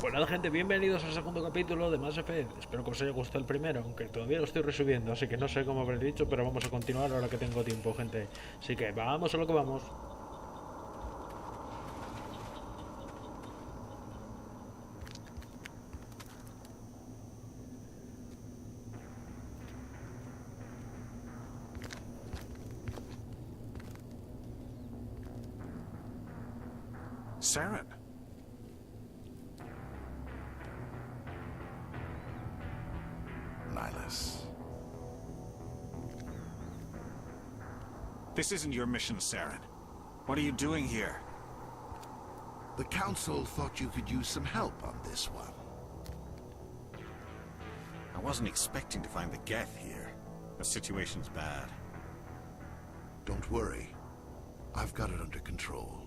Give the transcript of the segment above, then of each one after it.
Pues nada, gente, bienvenidos al segundo capítulo de Mass Effect. Espero que os haya gustado el primero, aunque todavía lo estoy resubiendo, así que no sé cómo habré dicho, pero vamos a continuar ahora que tengo tiempo, gente. Así que vamos a lo que vamos. Saren. Nihilus. This isn't your mission, Saren. What are you doing here? The Council thought you could use some help on this one. I wasn't expecting to find the Geth here. The situation's bad. Don't worry. I've got it under control.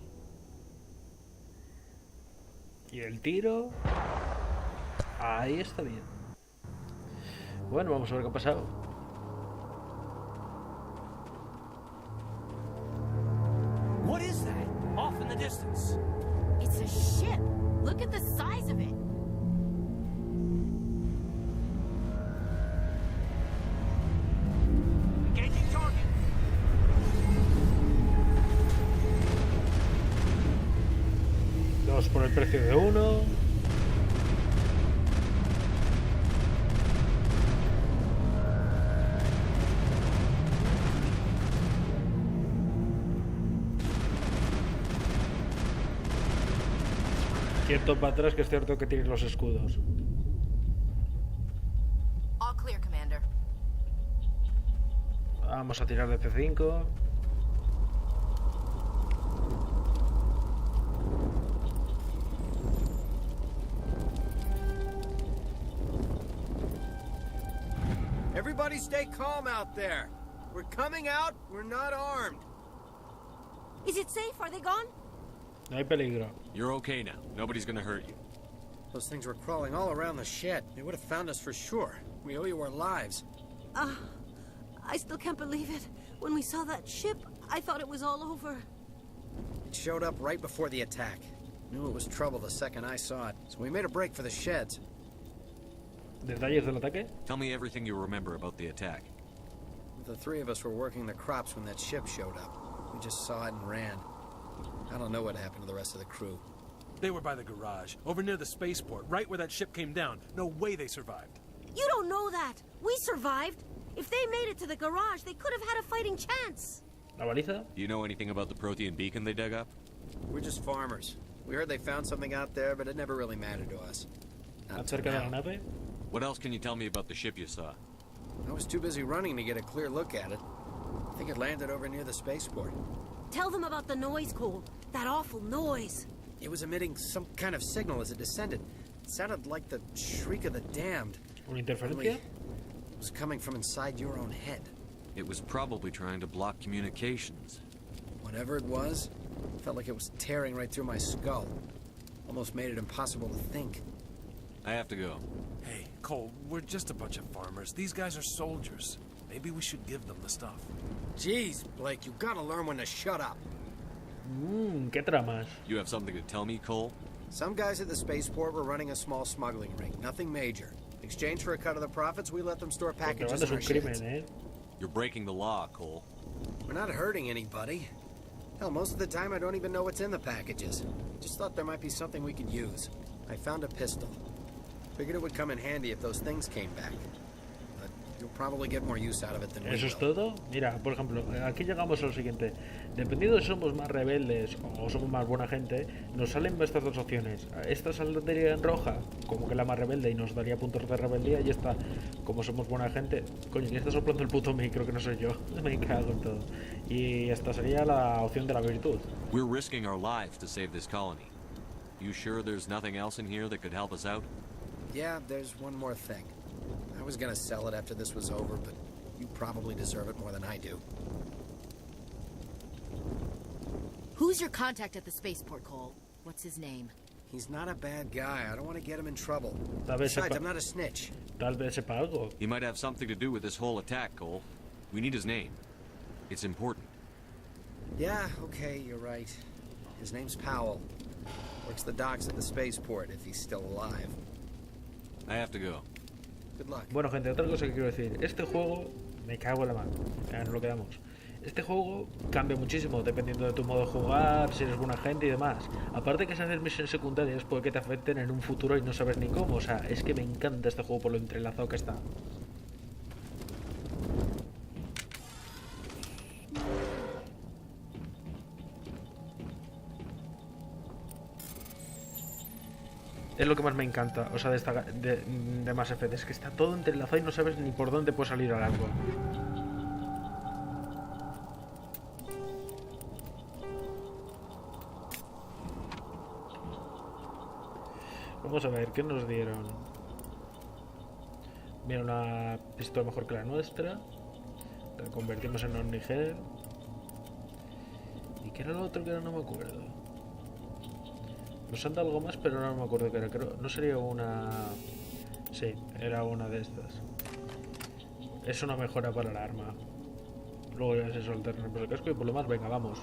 Y el tiro... Ahí está bien. Bueno, vamos a ver qué ha pasado. What is that? Off in the distance. It's a ship. Look at the size of it. Engaging target. Dos por el precio de uno. Cierto para atrás, que es cierto que tienes los escudos. All clear, Commander. Vamos a tirar de C5. Everybody stay calm out there. We're coming out, we're not armed. Is it safe? Are they gone? No hay peligro. You're okay now. Nobody's gonna hurt you. Those things were crawling all around the shed. They would have found us for sure. We owe you our lives. I still can't believe it. When we saw that ship, I thought it was all over. It showed up right before the attack. Knew it was trouble the second I saw it, so we made a break for the sheds. ¿Detalles del ataque? Tell me everything you remember about the attack. The three of us were working the crops when that ship showed up. We just saw it and ran. I don't know what happened to the rest of the crew. They were by the garage, over near the spaceport, right where that ship came down. No way they survived. You don't know that. We survived. If they made it to the garage, they could have had a fighting chance. ¿La baliza? Do you know anything about the Protean beacon they dug up? We're just farmers. We heard they found something out there, but it never really mattered to us. Not till Acerca de la now. nave. What else can you tell me about the ship you saw? I was too busy running to get a clear look at it. I think it landed over near the spaceport. Tell them about the noise, Cole. That awful noise. It was emitting some kind of signal as it descended. It sounded like the shriek of the damned. ¿Una Only interferencia? it was coming from inside your own head. It was probably trying to block communications. Whatever it was, felt like it was tearing right through my skull. Almost made it impossible to think. I have to go. Hey, Cole, we're just a bunch of farmers. These guys are soldiers. Maybe we should give them the stuff. Jeez, Blake, you gotta learn when to shut up. ¿Qué tramas? You have something to tell me, Cole? Some guys at the spaceport were running a small smuggling ring, nothing major. In exchange for a cut of the profits, we let them store packages Contrabando in es our un sheds. crimen, ¿eh? You're breaking the law, Cole. We're not hurting anybody. Hell, most of the time I don't even know what's in the packages. Just thought there might be something we could use. I found a pistol. Figured it would come in handy if those things came back. But you'll probably get more use out of it than we ¿Eso es will. todo? Mira, por ejemplo, aquí llegamos a lo siguiente. Dependiendo de si somos más rebeldes o somos más buena gente, nos salen estas dos opciones. Esta saldría en roja, como que la más rebelde, y nos daría puntos de rebeldía, y esta, como somos buena gente... Coño, y está soplando el puto micro, que no soy yo. Me cago en todo. Y esta sería la opción de la virtud. We're risking our lives to save this colony. You sure there's nothing else in here that could help us out? Yeah, there's one more thing. I was gonna sell it after this was over, but you probably deserve it more than I do. Who's your contact at the spaceport, Cole? What's his name? He's not a bad guy. I don't want to get him in trouble. Tal vez Besides, sepa, I'm not a snitch. tal vez sepa algo. He might have something to do with this whole attack, Cole. We need his name. It's important. Yeah, okay, you're right. His name's Powell. Works the docks at the spaceport if he's still alive. I have to go. Good luck. Bueno, gente, otra cosa que quiero decir. Este juego, me cago en la mano. Ya nos lo quedamos. Este juego cambia muchísimo dependiendo de tu modo de jugar, si eres buena gente y demás. Aparte que si haces misiones secundarias puede que te afecten en un futuro y no sabes ni cómo. O sea, es que me encanta este juego por lo entrelazado que está. Es lo que más me encanta, o sea, de Mass Effect. Es que está todo entrelazado y no sabes ni por dónde puede salir al algo. Vamos a ver, ¿qué nos dieron? Mira, una pistola mejor que la nuestra. La convertimos en Omnigel. ¿Y qué era lo otro que ahora no me acuerdo? Nos han dado algo más, pero no me acuerdo qué era. Creo, no sería una... Sí, era una de estas. Es una mejora para el arma. Luego ya se soltaremos el casco y por lo más, venga, vamos.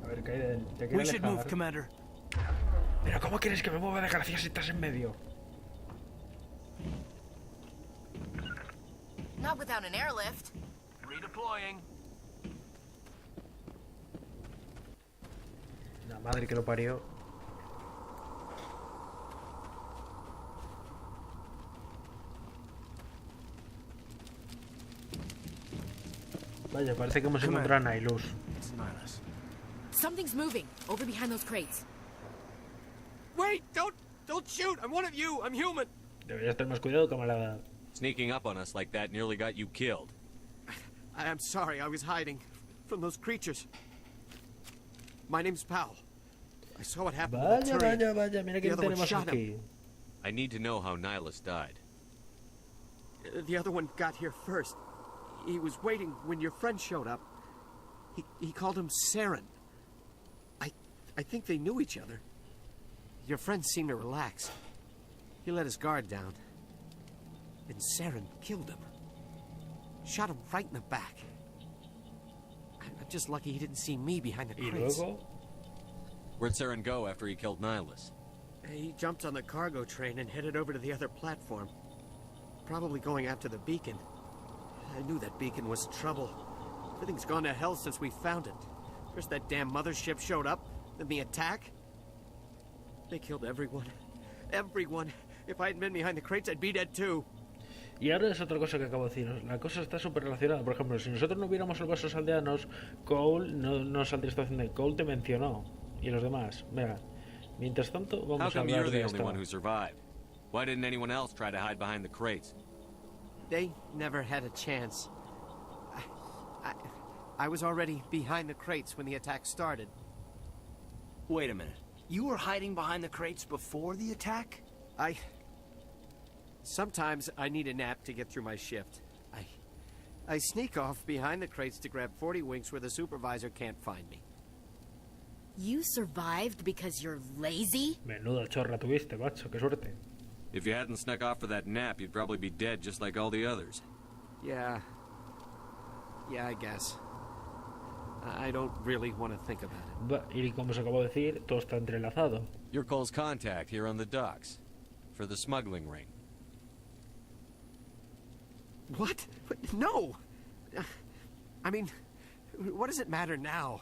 A ver, Kaiden, te quiero alejar. Commander. Pero ¿cómo quieres que me mueva de gracia si estás en medio? Not without an airlift. Redeploying. La madre que lo parió. Vaya, parece que hemos encontrado a Nihilus. Something's moving over behind those crates. Wait! Don't shoot! I'm one of you! I'm human! Deberías tener más cuidado, camarada. Sneaking up on us like that nearly got you killed. I'm sorry, I was hiding from those creatures. My name's Powell. I saw what happened to the Vaya, turret. vaya, mira The quién other one tenemos shot aquí. him. I need to know how Nihilus died. The other one got here first. He was waiting when your friend showed up. He called him Saren. I think they knew each other. Your friend seemed to relax. He let his guard down. And Saren killed him. Shot him right in the back. I'm just lucky he didn't see me behind the Y crates. luego... Where'd Saren go after he killed Nihilus? He jumped on the cargo train and headed over to the other platform. Probably going after the beacon. I knew that beacon was trouble. Everything's gone to hell since we found it. First that damn mothership showed up, then the attack. They killed everyone. Everyone. If I hadn't been behind the crates, I'd be dead too. Y ahora es otra cosa que acabo de deciros. La cosa está súper relacionada. Por ejemplo, si nosotros no hubiéramos salvado a esos aldeanos, Cole no saldría esta situación de Cole te mencionó. Y los demás. Venga. Mientras tanto, How vamos a come hablar you're de the only esta. one who survived? Why didn't anyone else try to hide behind the crates? They never had a chance. I was already behind the crates when the attack started. Wait a minute. You were hiding behind the crates before the attack? Sometimes I need a nap to get through my shift. I sneak off behind the crates to grab 40 winks where the supervisor can't find me. You survived because you're lazy? Menuda chorra tuviste, macho. Qué suerte. If you hadn't snuck off for that nap, you'd probably be dead just like all the others. Yeah, I guess. I don't really want to think about it. Y como os acabo de decir, todo está entrelazado. You're Cole's contact here on the docks. For the smuggling ring. What? No! I mean, what does it matter now?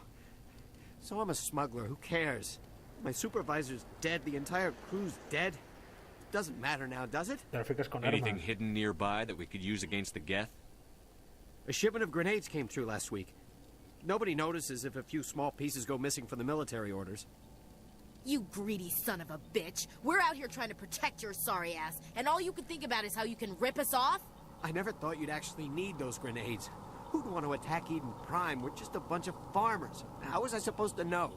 So I'm a smuggler, who cares? My supervisor's dead, the entire crew's dead. Doesn't matter now, does it? Traficas con Anything armas. hidden nearby that we could use against the Geth? A shipment of grenades came through last week. Nobody notices if a few small pieces go missing from the military orders. You greedy son of a bitch. We're out here trying to protect your sorry ass, and all you can think about is how you can rip us off? I never thought you'd actually need those grenades. Who'd want to attack Eden Prime? We're just a bunch of farmers. How was I supposed to know?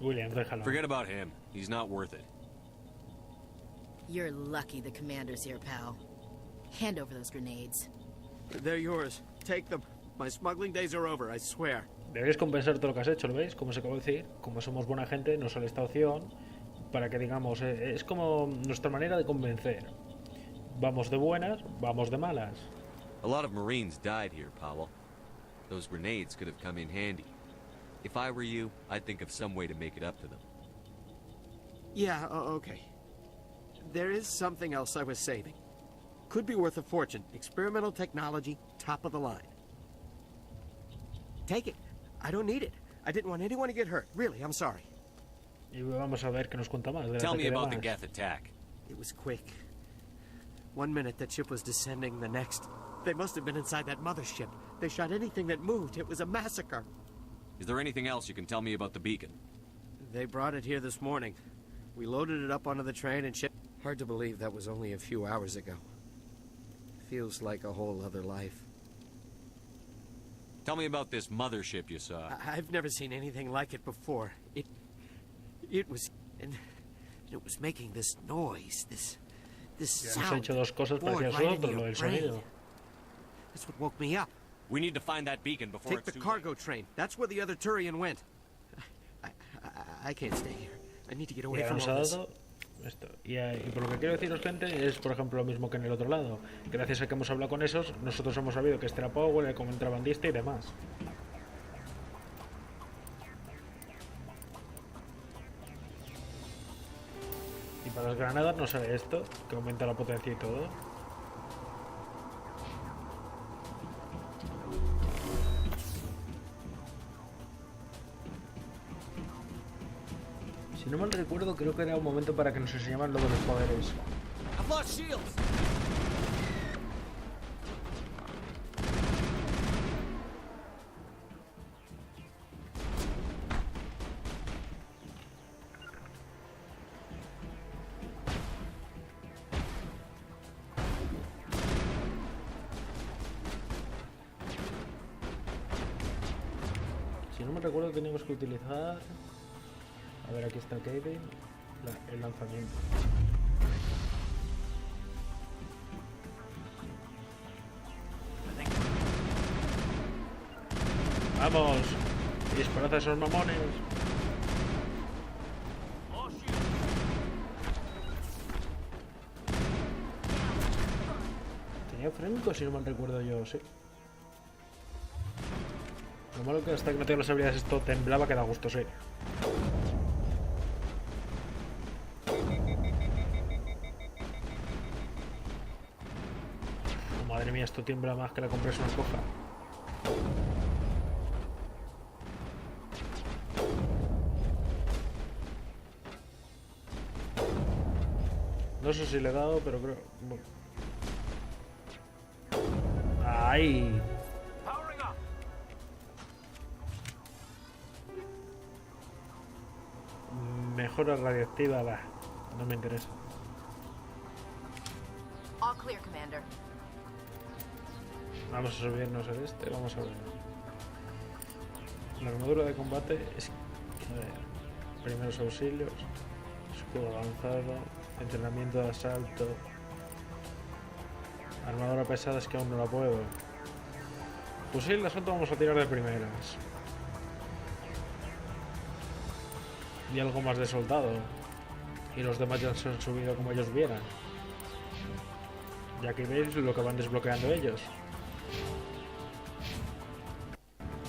William, déjalo. Forget about him. He's not worth it. You're lucky the commander's here, pal. Hand over those grenades. They're yours. Take them. My smuggling days are over, I swear. Deberéis compensar todo lo que has hecho, ¿lo veis? Como os acabo de decir, como somos buena gente, nos sale esta opción para que digamos, es como nuestra manera de convencer. Vamos de buenas, vamos de malas. A lot of Marines died here, Powell. Those grenades could have come in handy. If I were you, I'd think of some way to make it up to them. Yeah, okay. There is something else I was saving. Could be worth a fortune. Experimental technology, top of the line. Take it. I don't need it. I didn't want anyone to get hurt. Really, I'm sorry. Y vamos a ver qué nos cuenta más. Tell me about the Geth attack. It was quick. 1 minute that ship was descending, the next. They must have been inside that mothership. They shot anything that moved. It was a massacre. Is there anything else you can tell me about the beacon? They brought it here this morning. We loaded it up onto the train and shipped. Hard to believe that was only a few hours ago. Feels like a whole other life. Tell me about this mothership you saw. I've never seen anything like it before. It was... And it was making this noise, this Hemos sound. hecho dos cosas Bored parecidas a right into nosotros, lo your del brain. sonido. That's what woke me up. We need to find that beacon before Take it's the too cargo late. train. That's where the other Turian went. I can't stay here. I need to get away Y from nos all ha this. dado esto. Y por lo que quiero deciros, gente, es por ejemplo lo mismo que en el otro lado. Gracias a que hemos hablado con esos, nosotros hemos sabido que este era Powell, el contrabandista y demás. Y para las granadas no sale esto, que aumenta la potencia y todo. Si no mal recuerdo, creo que era un momento para que nos enseñaran lo de los poderes. I've lost shields. Si no me recuerdo, teníamos que utilizar... A ver, aquí está Kevin. El lanzamiento. ¡Vamos! ¡Disparad a esos mamones! Tenía frénico, si no mal recuerdo yo, sí. Lo malo que hasta que no tengo las habilidades esto temblaba, que da gusto, sí. Oh, madre mía, esto tiembla más que la compresión coja. No sé si le he dado, pero creo... Bueno. ¡Ay! Mejora radiactiva, va. No me interesa. All clear, Commander. Vamos a subirnos el este, vamos a ver. La armadura de combate es... A ver, primeros auxilios, escudo avanzado, entrenamiento de asalto, armadura pesada es que aún no la puedo. Fusil de asalto vamos a tirar de primeras. Y algo más de soldado. Y los demás ya se han subido como ellos vieran. Ya que veis lo que van desbloqueando ellos.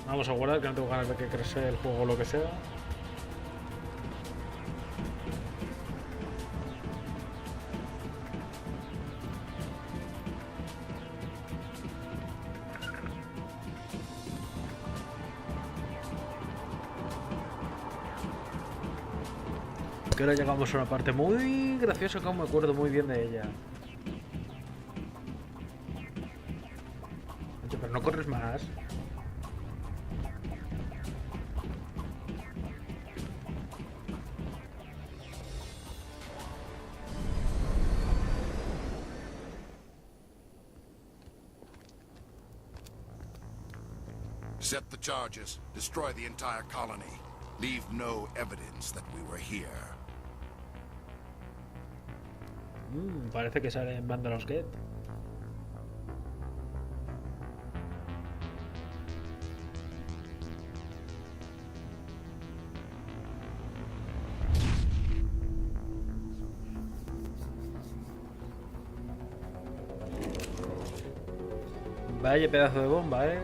Vamos a guardar, que no tengo ganas de que crezca el juego o lo que sea. Que ahora llegamos a una parte muy graciosa que aún me acuerdo muy bien de ella. Oye, pero no corres más. Set the charges. Destroy the entire colony. Leave no evidence that we were here. Parece que sale en banda los Get. Vaya pedazo de bomba, ¿eh?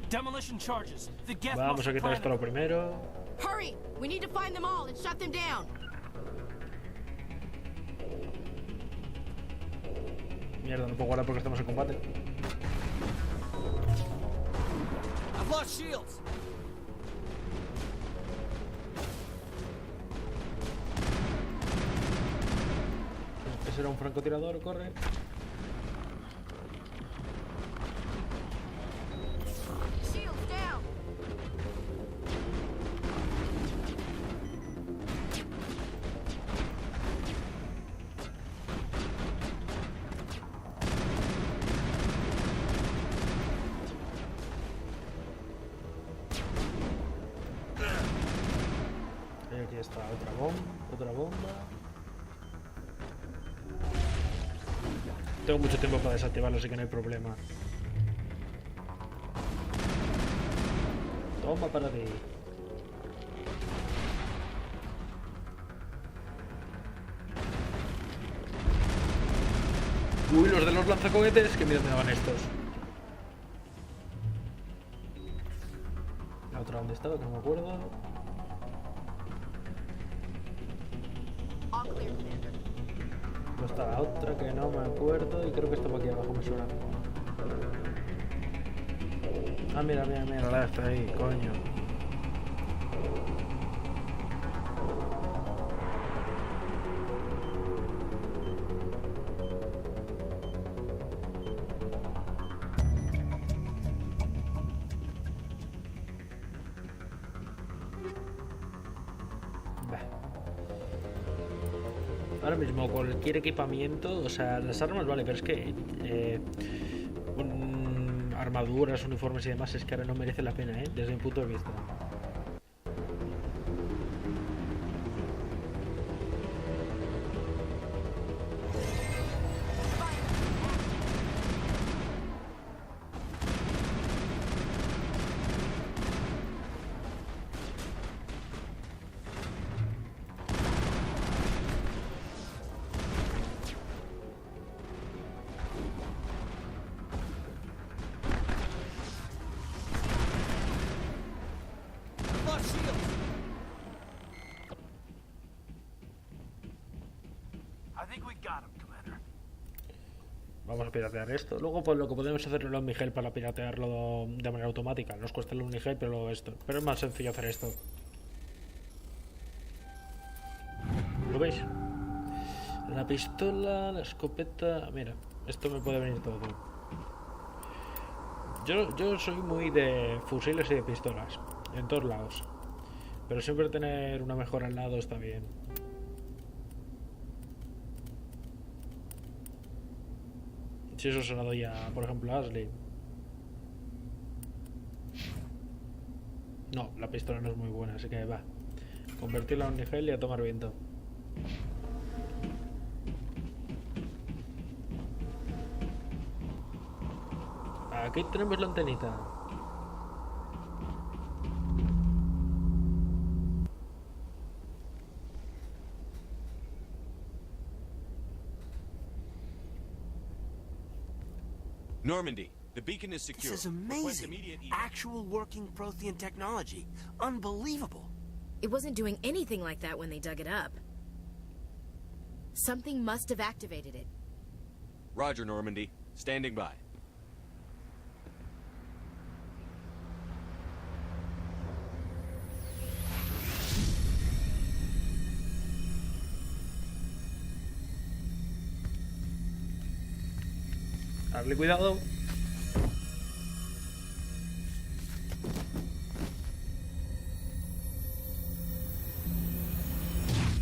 Demolition charges. The Geth Vamos must a quitar have esto lo primero. Hurry! We need to find them all and shut them down. Mierda, no puedo guardar porque estamos en combate. I've lost shields. Ese era un francotirador, corre. Shields down. Y aquí está otra bomba. Tengo mucho tiempo para desactivarlo, así que no hay problema. Toma para ti. Uy, los de los lanzacohetes, que miedo me daban estos. La otra, ¿dónde estaba? Que no me acuerdo. All clear, Commander. No está la otra, que no me acuerdo. Y creo que estaba aquí abajo, me suena. Ah, mira, la está ahí, coño. Ahora mismo cualquier equipamiento, o sea, las armas vale, pero es que armaduras, uniformes y demás es que ahora no merece la pena, desde mi punto de vista. Vamos a piratear esto. Luego pues lo que podemos hacer es el Omnigel para piratearlo de manera automática. Nos cuesta el Omnigel, pero esto. Pero es más sencillo hacer esto. ¿Lo veis? La pistola, la escopeta... Mira, esto me puede venir todo. Yo soy muy de fusiles y de pistolas. En todos lados. Pero siempre tener una mejora al lado está bien. Si eso se lo doy a, por ejemplo, a Ashley. No, la pistola no es muy buena, así que va. Convertirla en Nigel y a tomar viento. Aquí tenemos la antenita. Normandy, the beacon is secure. This is Request amazing. immediate Actual working Prothean technology. Unbelievable. It wasn't doing anything like that when they dug it up. Something must have activated it. Roger, Normandy. Standing by. Darle cuidado.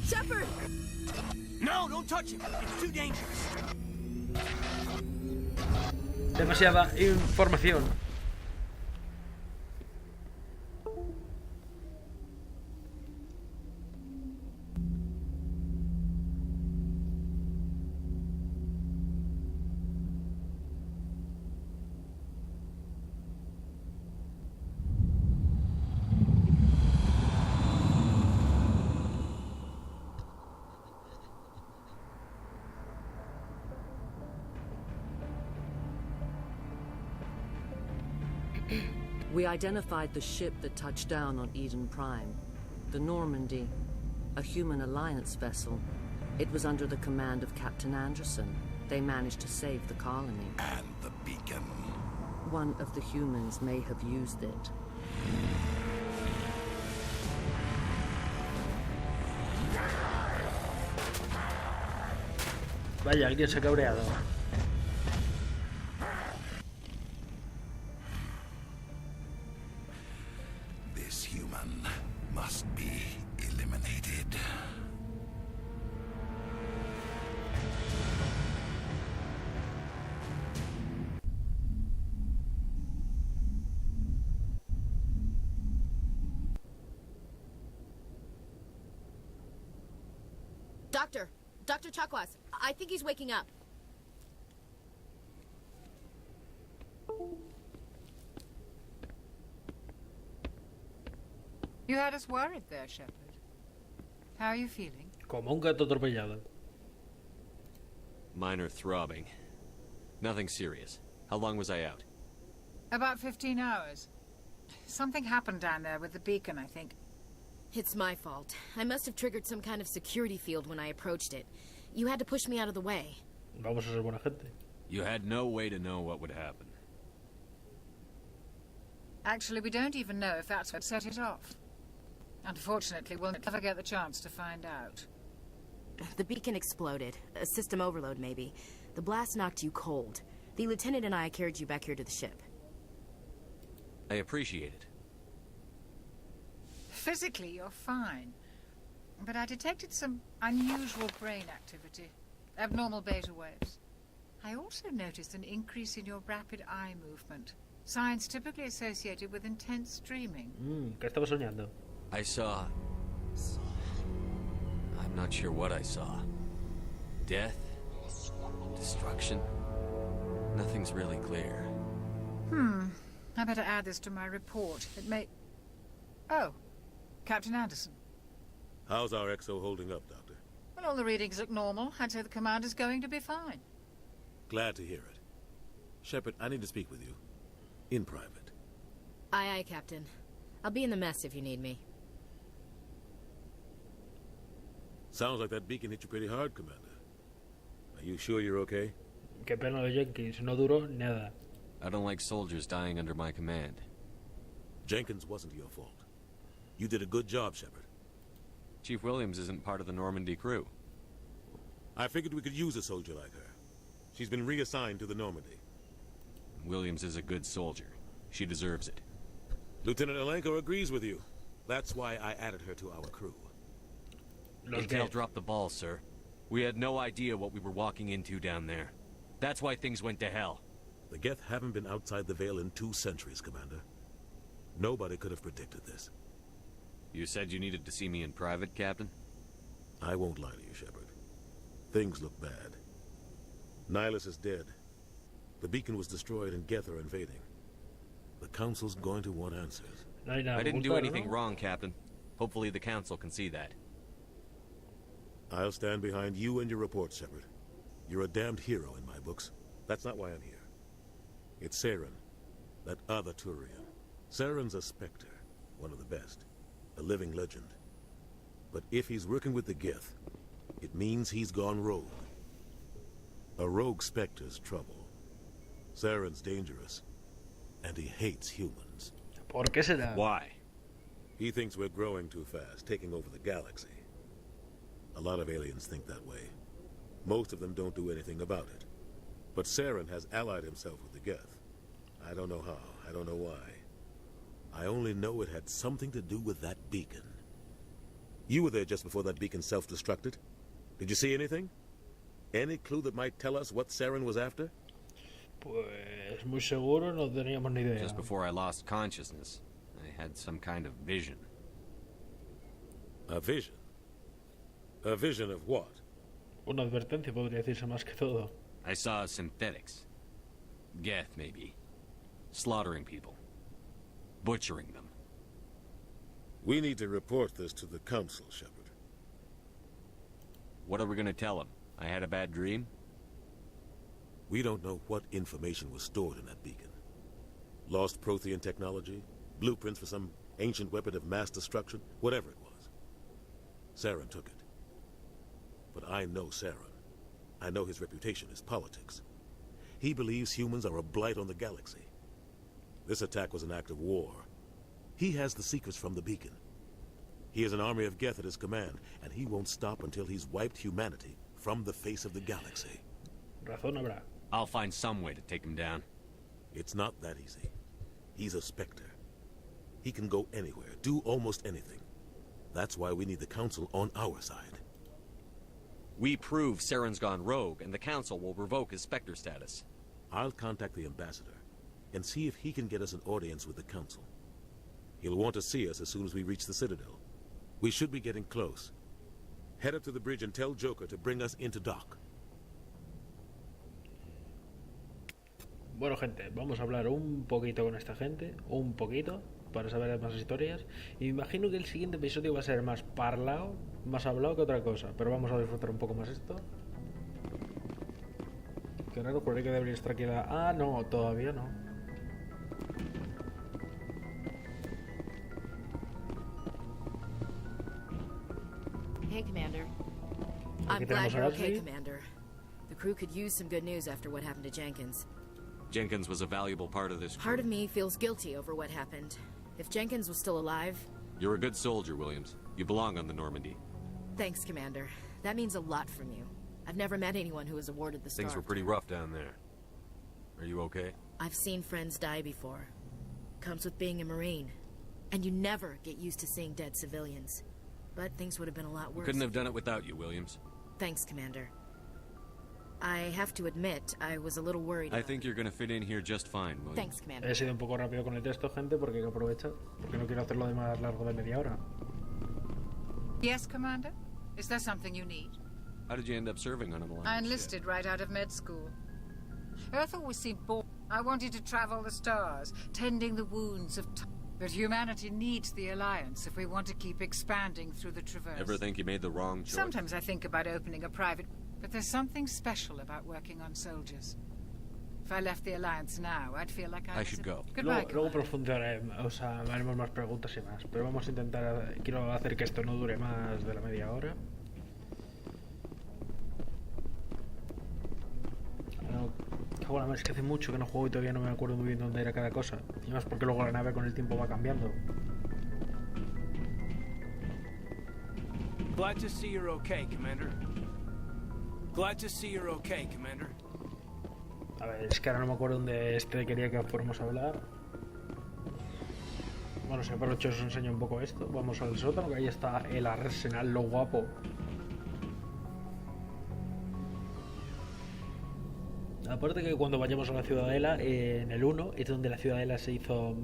Shepard! No, don't touch it. It's too dangerous. Demasiada información. We identified the ship that touched down on Eden Prime. The Normandy. A human alliance vessel. It was under the command of Captain Anderson. They managed to save the colony. And the beacon. One of the humans may have used it. Vaya, alguien se ha cabreado. This human must be eliminated. Dr. Chakwas, I think he's waking up. You had us worried there, Shepard. How are you feeling? Como un gato atropellado. Minor throbbing. Nothing serious. How long was I out? About 15 hours. Something happened down there with the beacon, I think. It's my fault. I must have triggered some kind of security field when I approached it. You had to push me out of the way. Vamos a ser buena gente. You had no way to know what would happen. Actually, we don't even know if that's what set it off. Unfortunately, we'll never get the chance to find out. The beacon exploded. A system overload, maybe. The blast knocked you cold. The lieutenant and I carried you back here to the ship. I appreciate it. Physically, you're fine. But I detected some unusual brain activity. Abnormal beta waves. I also noticed an increase in your rapid eye movement. Signs typically associated with intense dreaming. ¿Qué estaba soñando? I saw... I'm not sure what I saw. Death? Destruction? Nothing's really clear. I better add this to my report. It may... Oh. Captain Anderson. How's our XO holding up, Doctor? Well, all the readings look normal. I'd say the commander's going to be fine. Glad to hear it. Shepard, I need to speak with you. In private. Aye, aye, Captain. I'll be in the mess if you need me. Sounds like that beacon hit you pretty hard, Commander. Are you sure you're okay? Qué pena de Jenkins. No duró nada. I don't like soldiers dying under my command. Jenkins wasn't your fault. You did a good job, Shepard. Chief Williams isn't part of the Normandy crew. I figured we could use a soldier like her. She's been reassigned to the Normandy. Williams is a good soldier. She deserves it. Lieutenant Alenko agrees with you. That's why I added her to our crew. Intel dropped the ball, sir. We had no idea what we were walking into down there. That's why things went to hell. The Geth haven't been outside the Veil in 2 centuries, Commander. Nobody could have predicted this. You said you needed to see me in private, Captain? I won't lie to you, Shepard. Things look bad. Nihilus is dead. The beacon was destroyed and Geth are invading. The Council's going to want answers. I didn't do anything wrong, Captain. Hopefully the Council can see that. I'll stand behind you and your report, Shepard. You're a damned hero in my books. That's not why I'm here. It's Saren, that other Turian. Saren's a Spectre, one of the best. A living legend. But if he's working with the Geth, it means he's gone rogue. A rogue Spectre's trouble. Saren's dangerous, and he hates humans. ¿Por qué será? Why? He thinks we're growing too fast, taking over the galaxy. A lot of aliens think that way. Most of them don't do anything about it. But Saren has allied himself with the Geth. I don't know how, I don't know why. I only know it had something to do with that beacon. You were there just before that beacon self-destructed. Did you see anything? Any clue that might tell us what Saren was after? Pues muy seguro no teníamos ni idea. Just before I lost consciousness, I had some kind of vision. A vision? A vision of what? Una advertencia podría decirse más que todo. I saw synthetics. Geth, maybe. Slaughtering people. Butchering them. We need to report this to the Council, Shepard. What are we gonna tell them? I had a bad dream? We don't know what information was stored in that beacon. Lost Prothean technology? Blueprints for some ancient weapon of mass destruction? Whatever it was. Saren took it. But I know Saren. I know his reputation is politics. He believes humans are a blight on the galaxy. This attack was an act of war. He has the secrets from the beacon. He has an army of Geth at his command, and he won't stop until he's wiped humanity from the face of the galaxy. Razón habrá. I'll find some way to take him down. It's not that easy. He's a Spectre. He can go anywhere, do almost anything. That's why we need the Council on our side. We prove Saren's gone rogue, and the Council will revoke his Spectre status. I'll contact the Ambassador and see if he can get us an audience with the Council. He'll want to see us as soon as we reach the Citadel. We should be getting close. Head up to the bridge and tell Joker to bring us into dock. Bueno, gente, vamos a hablar un poquito con esta gente, un poquito, para saber más historias. Y me imagino que el siguiente episodio va a ser más parlado, más hablado que otra cosa. Pero vamos a disfrutar un poco más esto. Qué raro, por ahí que debería estar aquí la... Ah, no, todavía no. Hey, Commander. I'm glad you're okay, Commander. The crew could use some good news after what happened to Jenkins. Jenkins was a valuable part of this crew. Part of me feels guilty over what happened. If Jenkins was still alive... You're a good soldier, Williams. You belong on the Normandy. Thanks, Commander. That means a lot from you. I've never met anyone who was awarded the star. Things were pretty rough down there. Are you okay? I've seen friends die before. Comes with being a Marine. And you never get used to seeing dead civilians. But things would have been a lot worse. Couldn't have done it without you, Williams. Thanks, Commander. I have to admit, I was a little worried. I think you're gonna fit in here just fine, Williams. Thanks, Commander. He sido un poco rápido con el texto, gente, porque hay que aprovechar. Porque no quiero hacerlo de más largo de media hora. Yes, Commander? Is there something you need? How did you end up serving on an alliance? I enlisted right out of med school. Earth always seemed boring. I wanted to travel the stars, tending the wounds of time. But humanity needs the Alliance if we want to keep expanding through the Traverse. Ever think you made the wrong choice? Sometimes I think about opening a private... But there's something special about working on soldiers. If I left the Alliance now, I'd feel like I should go. Goodbye, Luego profundizaremos, o sea, haremos más preguntas y más. Pero vamos a intentar... Quiero hacer que esto no dure más de la media hora. Bueno, es que hace mucho que no juego y todavía no me acuerdo muy bien dónde era cada cosa. Y más porque luego la nave con el tiempo va cambiando. Glad to see you're okay, Commander. Glad to see you're okay, Commander. A ver, es que ahora no me acuerdo dónde quería que fuéramos a hablar. Bueno, si aprovecho os enseño un poco esto. Vamos al sótano, que ahí está el arsenal, lo guapo. Aparte que cuando vayamos a la Ciudadela, en el 1 es donde la Ciudadela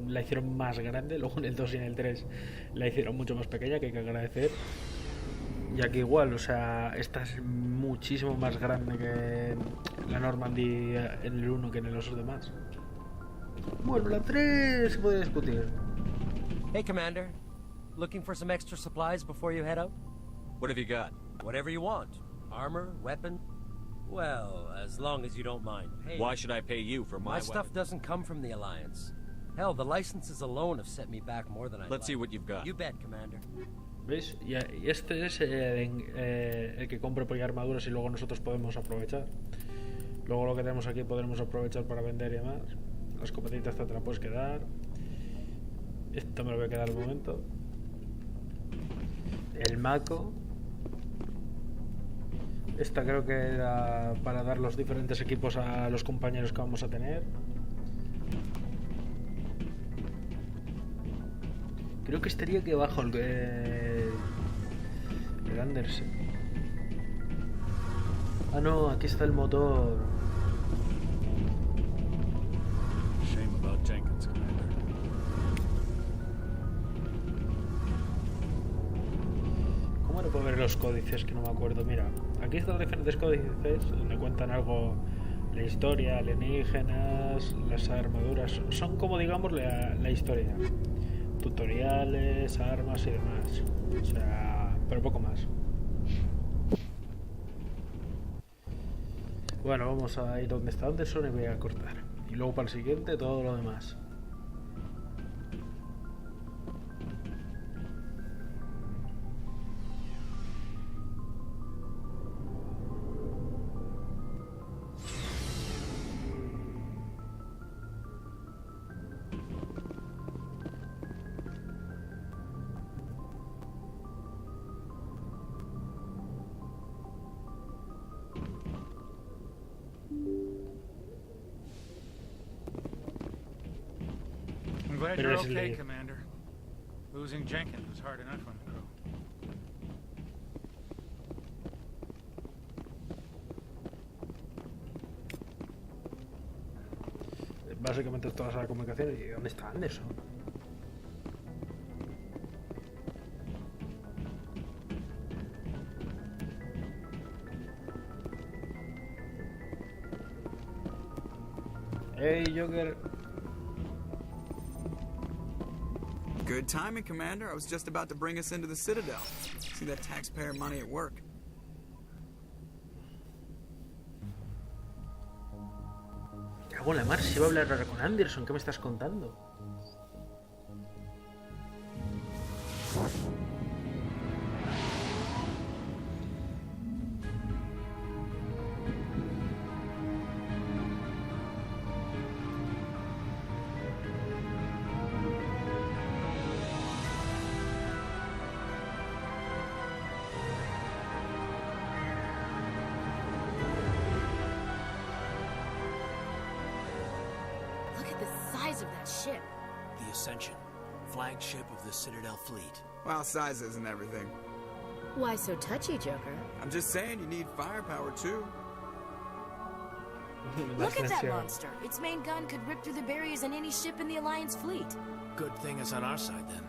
la hicieron más grande, luego en el 2 y en el 3 la hicieron mucho más pequeña, que hay que agradecer. Y aquí igual, o sea, esta es muchísimo más grande que la Normandy en el 1 que en los demás. Bueno, la 3 se puede discutir. Hey, Commander. Looking for some extra supplies before you head out? What have you got? Whatever you want. Armor, weapon. Well, as long as you don't mind paying. Why should I pay you for my stuff doesn't come from the Alliance. Hell, the licenses alone have set me back more than I'd Let's see what you've got. You bet, Commander. ¿Veis? Y este es el que compra por armaduras y luego nosotros podemos aprovechar. Luego lo que tenemos aquí podremos aprovechar para vender y demás. La escopetita esta te la puedes quedar. Esto me lo voy a quedar al momento. El maco. Esta creo que era para dar los diferentes equipos a los compañeros que vamos a tener. Creo que estaría aquí abajo el Anderson. Ah, no, aquí está el motor. Shame about Jenkins, Commander. ¿Cómo le puedo ver los códices? Que no me acuerdo. Mira, aquí están los diferentes códices donde cuentan algo, la historia, alienígenas, las armaduras. Son como, digamos, la historia. Tutoriales, armas y demás. O sea, pero poco más. Bueno, vamos a ir donde está Anderson y voy a cortar. Y luego para el siguiente todo lo demás. I'm glad Pero you're es el okay, líder. Commander. Losing Jenkins was hard enough on the crew. Básicamente toda esa comunicación. ¿Y dónde está Anderson? Hey, Joker. Good timing, Commander. I was just about to bring us into the Citadel. See that taxpayer money at work. Cago en la mar, si iba a hablar ahora con Anderson, ¿qué me estás contando? Of that ship. The Ascension, flagship of the Citadel fleet. Well, size isn't everything. Why so touchy, Joker? I'm just saying you need firepower, too. Look at that monster. Its main gun could rip through the barriers in any ship in the Alliance fleet. Good thing it's on our side, then.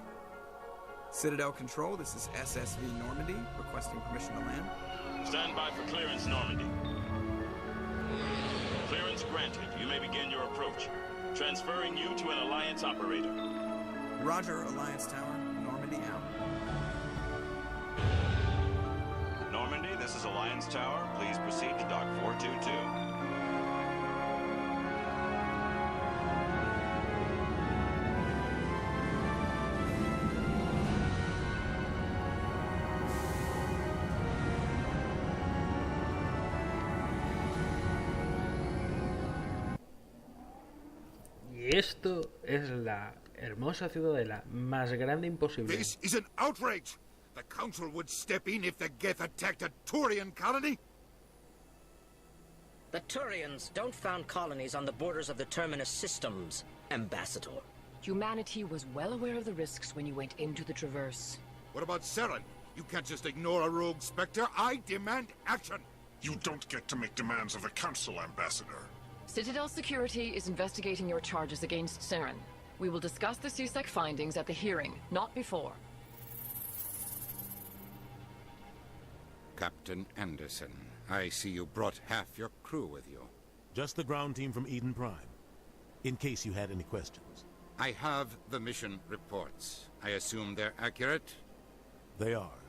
Citadel Control, this is SSV Normandy, requesting permission to land. Stand by for clearance, Normandy. Clearance granted. You may begin your approach. Transferring you to an Alliance operator. Roger, Alliance Tower. Normandy out. Normandy, this is Alliance Tower. Please proceed to Dock 422. Y esto es la hermosa ciudadela más grande imposible. This is an outrage! The Council would step in if the Geth attacked a Turian colony? The Turians don't found colonies on the borders of the Terminus systems, Ambassador. Humanity was well aware of the risks when you went into the Traverse. What about Saren? You can't just ignore a rogue Spectre. I demand action! You don't get to make demands of the Council, Ambassador. Citadel Security is investigating your charges against Saren. We will discuss the CSEC findings at the hearing, not before. Captain Anderson, I see you brought half your crew with you. Just the ground team from Eden Prime, in case you had any questions. I have the mission reports. I assume they're accurate? They are.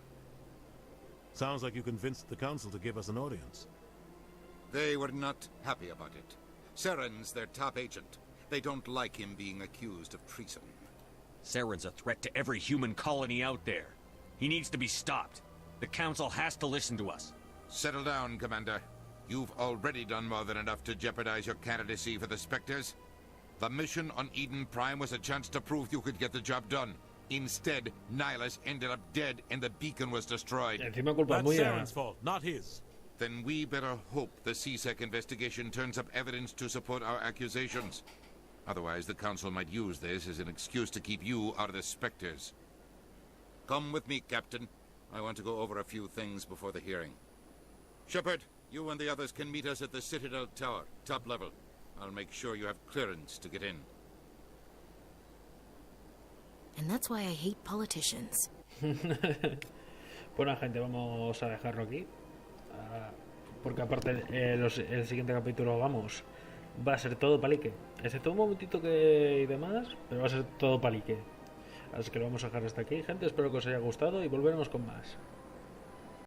Sounds like you convinced the Council to give us an audience. They were not happy about it. Saren's their top agent. They don't like him being accused of treason. Saren's a threat to every human colony out there. He needs to be stopped. The Council has to listen to us. Settle down, Commander. You've already done more than enough to jeopardize your candidacy for the Spectres. The mission on Eden Prime was a chance to prove you could get the job done. Instead, Nihilus ended up dead and the beacon was destroyed. That's Saren's fault, not his. Then we better hope the CSEC investigation turns up evidence to support our accusations. Otherwise, the Council might use this as an excuse to keep you out of the Spectres. Come with me, Captain. I want to go over a few things before the hearing. Shepard, you and the others can meet us at the Citadel Tower, top level. I'll make sure you have clearance to get in. And that's why I hate politicians. Bueno, gente, vamos a dejarlo aquí. Porque aparte el siguiente capítulo, vamos, va a ser todo palique. Excepto un momentito y demás, pero va a ser todo palique. Así que lo vamos a dejar hasta aquí, gente. Espero que os haya gustado y volveremos con más.